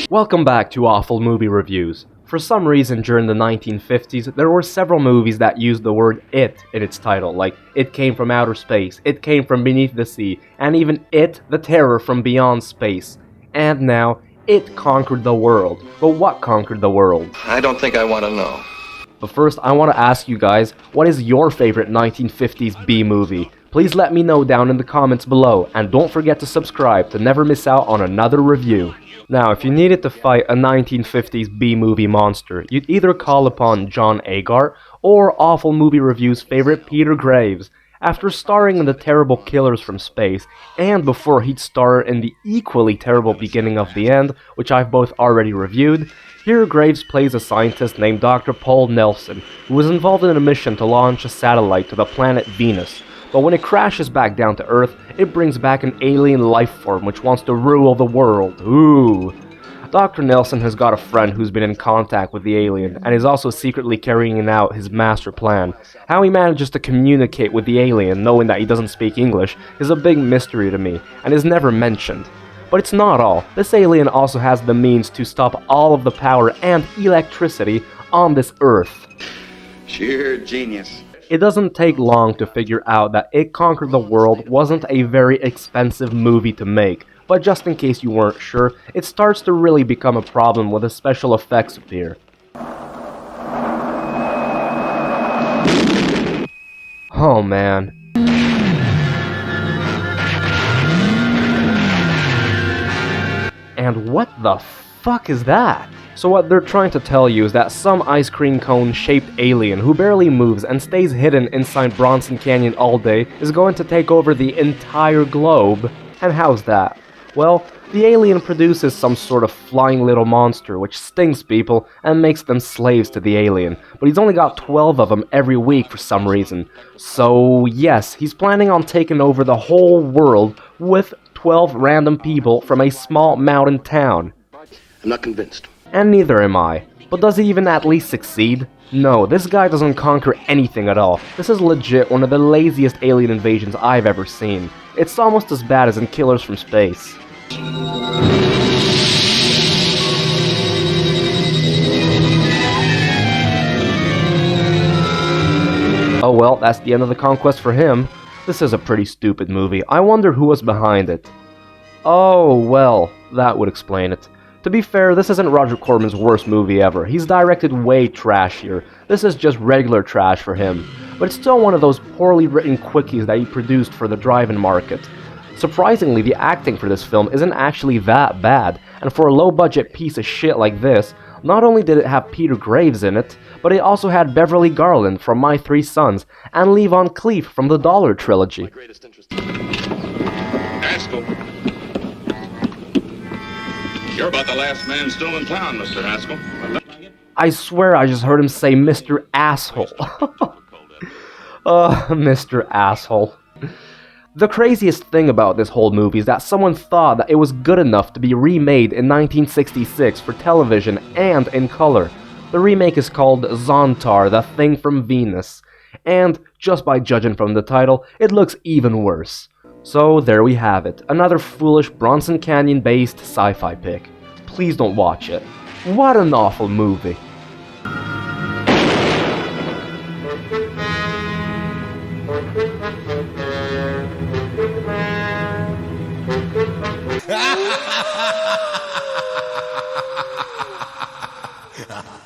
Welcome back to Awful Movie Reviews. For some reason during the 1950s, there were several movies that used the word "it" in its title, like It Came from Outer Space, It Came from Beneath the Sea, and even It, the Terror from Beyond Space. And now, It conquered the world. But what conquered the world? I don't think I want to know. But first, I want to ask you guys, what is your favorite 1950s B-movie? Please let me know down in the comments below, and don't forget to subscribe to never miss out on another review. Now, if you needed to fight a 1950s B-movie monster, you'd either call upon John Agar or Awful Movie Review's favorite Peter Graves. After starring in the terrible Killers from Space, and before he'd star in the equally terrible Beginning of the End, which I've both already reviewed, here Graves plays a scientist named Dr. Paul Nelson, who was involved in a mission to launch a satellite to the planet Venus. But when it crashes back down to Earth, it brings back an alien life form which wants to rule the world. Ooh. Dr. Nelson has got a friend who's been in contact with the alien, and is also secretly carrying out his master plan. How he manages to communicate with the alien, knowing that he doesn't speak English, is a big mystery to me, and is never mentioned. But it's not all. This alien also has the means to stop all of the power and electricity on this Earth. Sheer genius. It doesn't take long to figure out that It Conquered the World wasn't a very expensive movie to make, but just in case you weren't sure, it starts to really become a problem when the special effects appear. Oh man. And what the fuck is that? So what they're trying to tell you is that some ice cream cone shaped alien who barely moves and stays hidden inside Bronson Canyon all day is going to take over the entire globe. And how's that? Well, the alien produces some sort of flying little monster which stings people and makes them slaves to the alien, but he's only got 12 of them every week for some reason. So yes, he's planning on taking over the whole world with 12 random people from a small mountain town. I'm not convinced. And neither am I. But does he even at least succeed? No, this guy doesn't conquer anything at all. This is legit one of the laziest alien invasions I've ever seen. It's almost as bad as in Killers from Space. Oh well, that's the end of the conquest for him. This is a pretty stupid movie. I wonder who was behind it. Oh well, that would explain it. To be fair, this isn't Roger Corman's worst movie ever. He's directed way trashier. This is just regular trash for him. But it's still one of those poorly written quickies that he produced for the drive-in market. Surprisingly, the acting for this film isn't actually that bad, and for a low-budget piece of shit like this, not only did it have Peter Graves in it, but it also had Beverly Garland from My Three Sons, and Levon Cleef from the Dollar Trilogy. Haskell. You're about the last man still in town, Mr. Haskell. I swear I just heard him say Mr. Asshole. Mr. Asshole. The craziest thing about this whole movie is that someone thought that it was good enough to be remade in 1966 for television and in color. The remake is called Zontar, the Thing from Venus, and just by judging from the title, it looks even worse. So there we have it, another foolish Bronson Canyon-based sci-fi pick. Please don't watch it. What an awful movie. Ha ha ha ha!